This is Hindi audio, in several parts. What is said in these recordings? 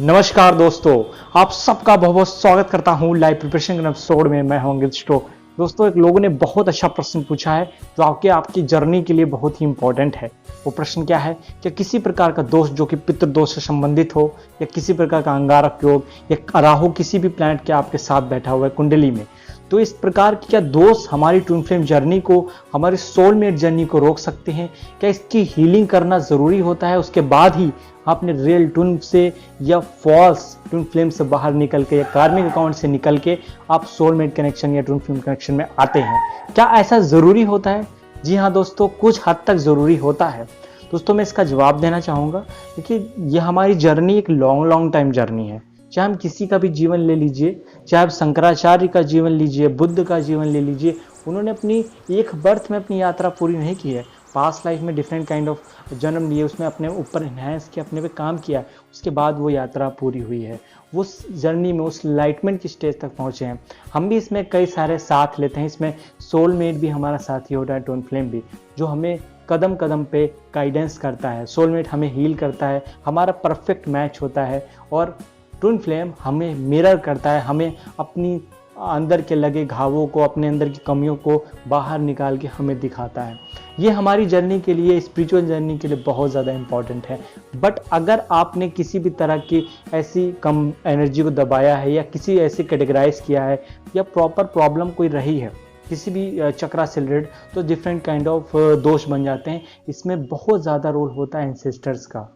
नमस्कार दोस्तों, आप सबका बहुत बहुत स्वागत करता हूं लाइव प्रिपरेशन के एपिसोड में। मैं हूं अंकित स्टो। दोस्तों, एक लोगों ने बहुत अच्छा प्रश्न पूछा है जो आपकी जर्नी के लिए बहुत ही इंपॉर्टेंट है। वो प्रश्न क्या है कि किसी प्रकार का दोष जो कि पितृदोष से संबंधित हो, या किसी प्रकार का अंगारक योग, या राहु किसी भी प्लैनेट के आपके साथ बैठा हुआ है कुंडली में, तो इस प्रकार की क्या दोष हमारी ट्विन फ्लेम जर्नी को, हमारी सोलमेट जर्नी को रोक सकते हैं? क्या इसकी हीलिंग करना जरूरी होता है? उसके बाद ही आपने रियल ट्विन से या फॉल्स ट्विन फ्लेम से बाहर निकल के या कार्मिक अकाउंट से निकल के आप सोलमेट कनेक्शन या ट्विन फ्लेम कनेक्शन में आते हैं? क्या ऐसा जरूरी होता है? जी हाँ दोस्तों, कुछ हद तक जरूरी होता है। दोस्तों, मैं इसका जवाब देना चाहूँगा। देखिए, यह हमारी जर्नी एक लॉन्ग टाइम जर्नी है। चाहे हम किसी का भी जीवन ले लीजिए, चाहे आप शंकराचार्य का जीवन लीजिए, बुद्ध का जीवन ले लीजिए, उन्होंने अपनी एक बर्थ में अपनी यात्रा पूरी नहीं की है। पास्ट लाइफ में डिफरेंट काइंड ऑफ जन्म लिए, उसमें अपने ऊपर इन्हेंस किया, अपने पे काम किया, उसके बाद वो यात्रा पूरी हुई है। उस जर्नी में उस लाइटमेंट की स्टेज तक पहुँचे हैं। हम भी इसमें कई सारे साथ लेते हैं। इसमें सोलमेट भी हमारा साथी होता है, ट्विन फ्लेम भी, जो हमें कदम कदम पे गाइडेंस करता है। सोलमेट हमें हील करता है, हमारा परफेक्ट मैच होता है, और ट्विन फ्लेम हमें मिरर करता है, हमें अपनी अंदर के लगे घावों को, अपने अंदर की कमियों को बाहर निकाल के हमें दिखाता है। ये हमारी जर्नी के लिए, स्पिरिचुअल जर्नी के लिए बहुत ज़्यादा इंपॉर्टेंट है। बट अगर आपने किसी भी तरह की ऐसी कम एनर्जी को दबाया है, या किसी ऐसे कैटेगराइज किया है, या प्रॉपर प्रॉब्लम कोई रही है किसी भी चक्रा से रिलेटेड, तो डिफरेंट काइंड ऑफ दोष बन जाते हैं। इसमें बहुत ज़्यादा रोल होता है एंसेस्टर्स का।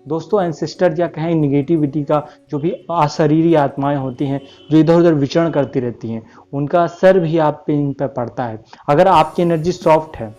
दोस्तों, एंसेस्टर या कहें निगेटिविटी का, जो भी अशरीरी आत्माएं होती हैं जो इधर उधर विचरण करती रहती हैं, उनका असर भी आप पे इन पर पड़ता है। अगर आपकी एनर्जी सॉफ्ट है,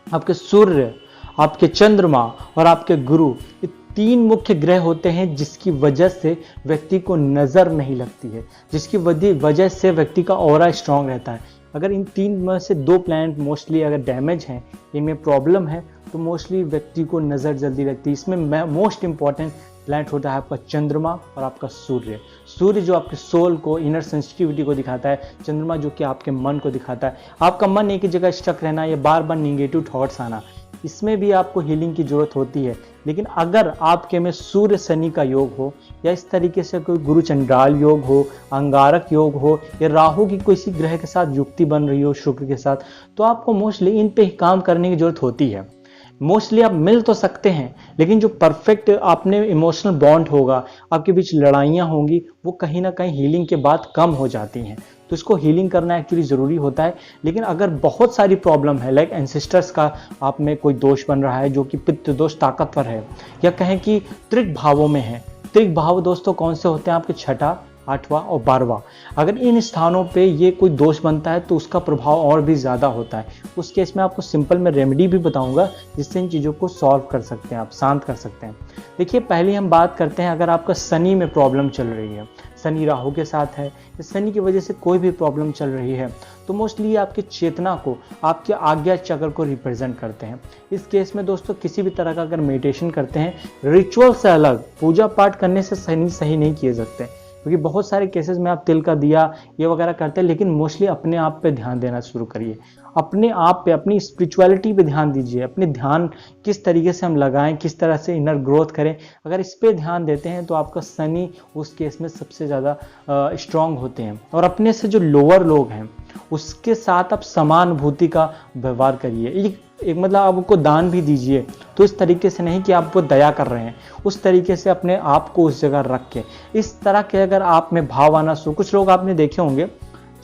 आपके सूर्य, आपके चंद्रमा और आपके गुरु, ये तीन मुख्य ग्रह होते हैं जिसकी वजह से व्यक्ति को नजर नहीं लगती है, जिसकी वजह से व्यक्ति का ऑरा स्ट्रांग रहता है। अगर इन तीन में से दो प्लैनेट मोस्टली अगर डैमेज हैं, इनमें प्रॉब्लम है, तो मोस्टली व्यक्ति को नज़र जल्दी लगती है। इसमें मोस्ट इंपॉर्टेंट प्लैनेट होता है आपका चंद्रमा और आपका सूर्य। सूर्य जो आपके सोल को, इनर सेंसिटिविटी को दिखाता है, चंद्रमा जो कि आपके मन को दिखाता है। आपका मन एक ही जगह स्टक रहना या बार बार निगेटिव थॉट्स आना, इसमें भी आपको हीलिंग की जरूरत होती है। लेकिन अगर आपके में सूर्य शनि का योग हो, या इस तरीके से कोई गुरु चंडाल योग हो, अंगारक योग हो, या राहु की किसी ग्रह के साथ युक्ति बन रही हो शुक्र के साथ, तो आपको मोस्टली इन पे काम करने की जरूरत होती है। मोस्टली आप मिल तो सकते हैं, लेकिन जो परफेक्ट आपने इमोशनल बॉन्ड होगा, आपके बीच लड़ाइयाँ होंगी, वो कहीं ना कहीं हीलिंग के बाद कम हो जाती हैं। तो इसको हीलिंग करना एक्चुअली ज़रूरी होता है। लेकिन अगर बहुत सारी प्रॉब्लम है, लाइक एंसेस्टर्स का आप में कोई दोष बन रहा है जो कि पितृ दोष ताकतवर है, या कहें कि त्रिक भावों में है। त्रिक भाव दोस्तों कौन से होते हैं? आपके छठा, 8वां और 12वां। अगर इन स्थानों पे ये कोई दोष बनता है तो उसका प्रभाव और भी ज़्यादा होता है। उस केस में आपको सिंपल मैं रेमेडी भी बताऊंगा जिससे इन चीज़ों को सॉल्व कर सकते हैं, आप शांत कर सकते हैं। देखिए, पहले हम बात करते हैं, अगर आपका शनि में प्रॉब्लम चल रही है, शनि राहु के साथ है, शनि की वजह से कोई भी प्रॉब्लम चल रही है, तो मोस्टली आपकी चेतना को, आपके आज्ञा चक्र को रिप्रेजेंट करते हैं। इस केस में दोस्तों किसी भी तरह का अगर मेडिटेशन करते हैं, रिचुअल से अलग पूजा पाठ करने से शनि सही नहीं किए सकते, क्योंकि बहुत सारे केसेस में आप तिल का दिया ये वगैरह करते हैं। लेकिन मोस्टली अपने आप पे ध्यान देना शुरू करिए, अपने आप पे, अपनी स्पिरिचुअलिटी पे ध्यान दीजिए। अपने ध्यान किस तरीके से हम लगाएं, किस तरह से इनर ग्रोथ करें, अगर इस पे ध्यान देते हैं तो आपका शनि उस केस में सबसे ज़्यादा स्ट्रांग होते हैं। और अपने से जो लोअर लोग हैं उसके साथ आप समानुभूति का व्यवहार करिए। एक मतलब आप उनको दान भी दीजिए, तो इस तरीके से नहीं कि आप वो दया कर रहे हैं, उस तरीके से अपने आप को उस जगह रख के, इस तरह के अगर आप में भाव आना शुरू। कुछ लोग आपने देखे होंगे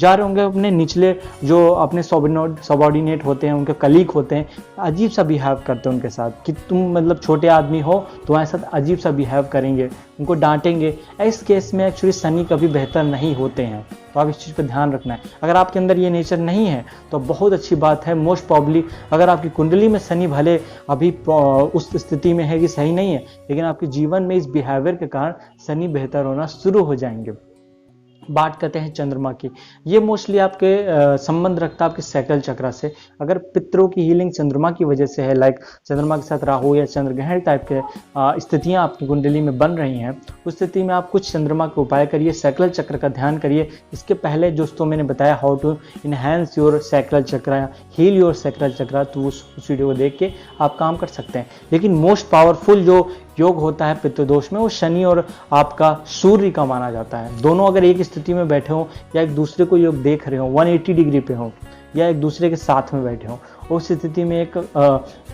जा रहे होंगे अपने निचले जो अपने सबॉर्डिनेट होते हैं, उनके कलीग होते हैं, अजीब सा बिहेव करते हैं उनके साथ कि तुम मतलब छोटे आदमी हो, तुम्हारे साथ अजीब सा बिहेव करेंगे, उनको डांटेंगे। इस केस में एक्चुअली शनि कभी बेहतर नहीं होते हैं, तो आप इस चीज़ पर ध्यान रखना है। अगर आपके अंदर ये नेचर नहीं है तो बहुत अच्छी बात है। मोस्ट प्रॉब्ली अगर आपकी कुंडली में शनि भले अभी उस स्थिति में है कि सही नहीं है, लेकिन आपके जीवन में इस बिहेवियर के कारण शनि बेहतर होना शुरू हो जाएंगे। बात करते हैं चंद्रमा की। ये मोस्टली आपके संबंध रखता है आपके सैक्रल चक्र से। अगर पितरों की हीलिंग चंद्रमा की वजह से है, लाइक चंद्रमा के साथ राहु या चंद्रग्रहण टाइप के स्थितियां आपकी कुंडली में बन रही हैं, उस स्थिति में आप कुछ चंद्रमा के उपाय करिए, सैक्रल चक्र का ध्यान करिए। इसके पहले दोस्तों मैंने बताया how to enhance your sacral chakra, heal your sacral chakra, तो उस वीडियो को देख के आप काम कर सकते हैं। लेकिन मोस्ट पावरफुल जो योग होता है पितृदोष में, वो शनि और आपका सूर्य का माना जाता है। दोनों अगर एक स्थिति में बैठे हों या एक दूसरे को योग देख रहे हो, 180 डिग्री पे हो या एक दूसरे के साथ में बैठे हो, उस स्थिति में एक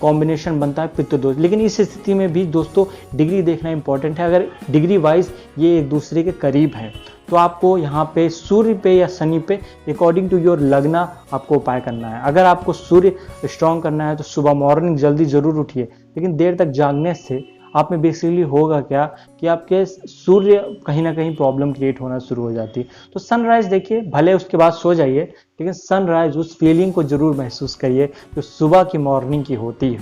कॉम्बिनेशन बनता है पितृदोष। लेकिन इस स्थिति में भी दोस्तों डिग्री देखना इंपॉर्टेंट है। अगर डिग्री वाइज ये एक दूसरे के करीब है तो आपको यहाँ पे सूर्य पे या शनि पे अकॉर्डिंग टू योर लगना आपको उपाय करना है। अगर आपको सूर्य स्ट्रॉन्ग करना है तो सुबह मॉर्निंग जल्दी जरूर उठिए, लेकिन देर तक जागने से आप में बेसिकली होगा क्या कि आपके सूर्य कहीं ना कहीं प्रॉब्लम क्रिएट होना शुरू हो जाती है। तो सनराइज देखिए, भले उसके बाद सो जाइए, लेकिन सनराइज उस फीलिंग को जरूर महसूस करिए जो सुबह की मॉर्निंग की होती है।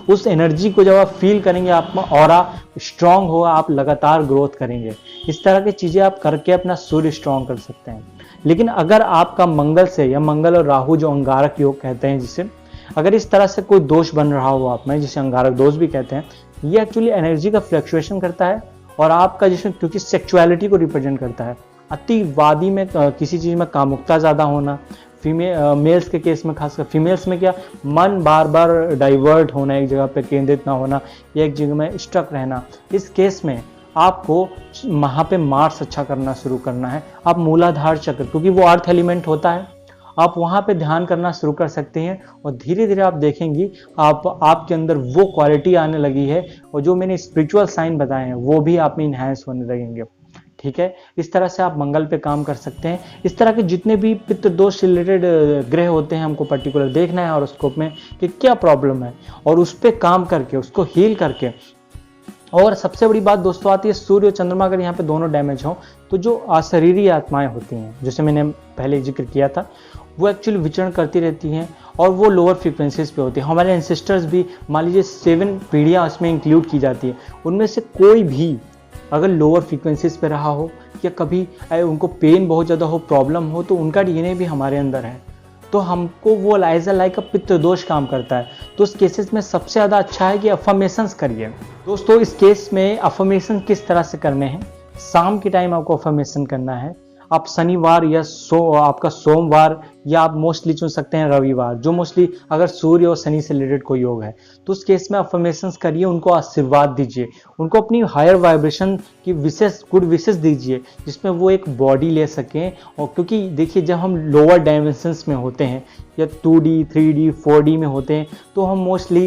उस एनर्जी को जब आप फील करेंगे, आप ऑरा स्ट्रांग होगा, आप लगातार ग्रोथ करेंगे। इस तरह की चीजें आप करके अपना सूर्य स्ट्रांग कर सकते हैं। लेकिन अगर आपका मंगल से, या मंगल और राहु जो अंगारक योग कहते हैं जिसे, अगर इस तरह से कोई दोष बन रहा हो आप में, जिसे अंगारक दोष भी कहते हैं, ये एक्चुअली एनर्जी का फ्लक्चुएशन करता है और आपका जिसमें, क्योंकि सेक्सुअलिटी को रिप्रेजेंट करता है, अतिवादी में किसी चीज में कामुकता ज्यादा होना, मेल्स के केस में, खासकर फीमेल्स में क्या, मन बार बार डाइवर्ट होना, एक जगह पे केंद्रित ना होना या एक जगह में स्टक रहना, इस केस में आपको वहां पे मार्स अच्छा करना शुरू करना है। आप मूलाधार चक्र, क्योंकि वो अर्थ एलिमेंट होता है, आप वहां पे ध्यान करना शुरू कर सकते हैं और धीरे धीरे आप देखेंगी आपके अंदर वो क्वालिटी आने लगी है और जो मैंने स्पिरिचुअल साइन बताए हैं वो भी आप में इनहैंस होने लगेंगे। ठीक है, इस तरह से आप मंगल पे काम कर सकते हैं। इस तरह के जितने भी पितृदोष से रिलेटेड ग्रह होते हैं, हमको पर्टिकुलर देखना है हॉरोस्कोप में कि क्या प्रॉब्लम है और उस पर काम करके उसको हील करके। और सबसे बड़ी बात दोस्तों आती है सूर्य और चंद्रमा, अगर यहाँ पे दोनों डैमेज हो तो जो अशरीरी आत्माएं होती हैं, जैसे मैंने पहले जिक्र किया था, वो एक्चुअली विचरण करती रहती हैं और वो लोअर फ्रीक्वेंसीज पे होती है। हमारे एंसेस्टर्स भी, मान लीजिए 7 पीढ़ियाँ उसमें इंक्लूड की जाती है, उनमें से कोई भी अगर लोअर फ्रीक्वेंसीज पे रहा हो या कभी उनको पेन बहुत ज़्यादा हो, प्रॉब्लम हो, तो उनका डीएनए भी हमारे अंदर है, तो हमको वो एज लाइक पितृदोष काम करता है। तो उस केसेस में सबसे ज़्यादा अच्छा है कि अफर्मेशंस करिए। दोस्तों इस केस में अफर्मेशन किस तरह से करने हैं, शाम के टाइम आपको अफर्मेशन करना है। आप शनिवार या आपका सोमवार, या आप मोस्टली चुन सकते हैं रविवार, जो मोस्टली अगर सूर्य और शनि से रिलेटेड कोई योग है तो उस केस में अफर्मेशंस करिए, उनको आशीर्वाद दीजिए, उनको अपनी हायर वाइब्रेशन की विशेष गुड विशेष दीजिए जिसमें वो एक बॉडी ले सकें। और क्योंकि देखिए जब हम लोअर डायमेंशंस में होते हैं या 2D 3D 4D में होते हैं तो हम मोस्टली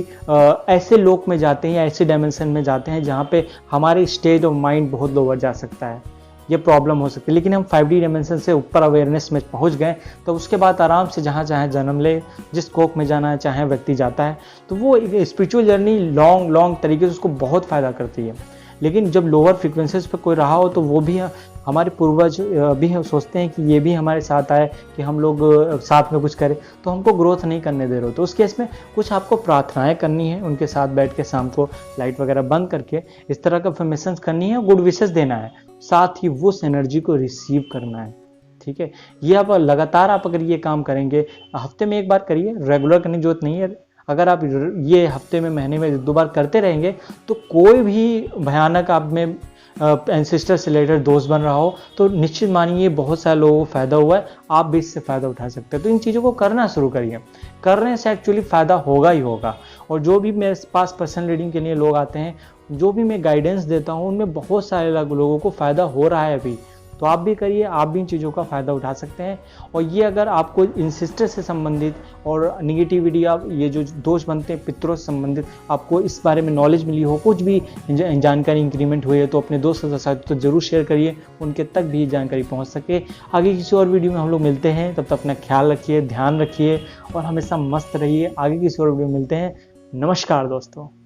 ऐसे लोक में जाते हैं या ऐसे डायमेंशन में जाते हैं जहाँ पे हमारे स्टेट ऑफ माइंड बहुत लोअर जा सकता है, ये प्रॉब्लम हो सकती है। लेकिन हम 5D डायमेंशन से ऊपर अवेयरनेस में पहुंच गए तो उसके बाद आराम से जहाँ चाहे जन्म ले, जिस कोख में जाना है चाहे व्यक्ति जाता है, तो वो एक स्पिरिचुअल जर्नी लॉन्ग तरीके से उसको बहुत फ़ायदा करती है। लेकिन जब लोअर फ्रिक्वेंसीज पे कोई रहा हो तो वो भी हमारे पूर्वज भी हम सोचते हैं कि ये भी हमारे साथ आए, कि हम लोग साथ में कुछ करें, तो हमको ग्रोथ नहीं करने दे रहे हो। तो उस केस में कुछ आपको प्रार्थनाएं करनी है, उनके साथ बैठ के शाम को लाइट वगैरह बंद करके इस तरह का अफर्मेशंस करनी है, गुड विशेस देना है, साथ ही उस एनर्जी को रिसीव करना है। ठीक है, ये आप लगातार आप अगर ये काम करेंगे, हफ्ते में एक बार करिए, रेगुलर करने की जरूरत नहीं है। अगर आप ये हफ्ते में, महीने में 2 बार करते रहेंगे तो कोई भी भयानक आप में एंसेस्टर से रिलेटेड दोस्त बन रहा हो तो निश्चित मानिए बहुत सारे लोगों को फायदा हुआ है, आप भी इससे फायदा उठा सकते हैं। तो इन चीज़ों को करना शुरू करिए, करने से एक्चुअली फायदा होगा ही होगा। और जो भी मेरे पास पर्सनल रीडिंग के लिए लोग आते हैं, जो भी मैं गाइडेंस देता हूँ, उनमें बहुत सारे लोगों को फायदा हो रहा है अभी। तो आप भी करिए, आप भी इन चीज़ों का फ़ायदा उठा सकते हैं। और ये अगर आपको इंसिस्टर से संबंधित और निगेटिविटी, आप ये जो दोष बनते हैं पितरों से संबंधित, आपको इस बारे में नॉलेज मिली हो, कुछ भी जानकारी इंक्रीमेंट हुई है, तो अपने दोस्तों के साथ तो जरूर शेयर करिए, उनके तक भी जानकारी पहुंच सके। आगे किसी और वीडियो में हम लोग मिलते हैं, तब तक अपना ख्याल रखिए, ध्यान रखिए और हमेशा मस्त रहिए। आगे किसी और वीडियो में मिलते हैं। नमस्कार दोस्तों।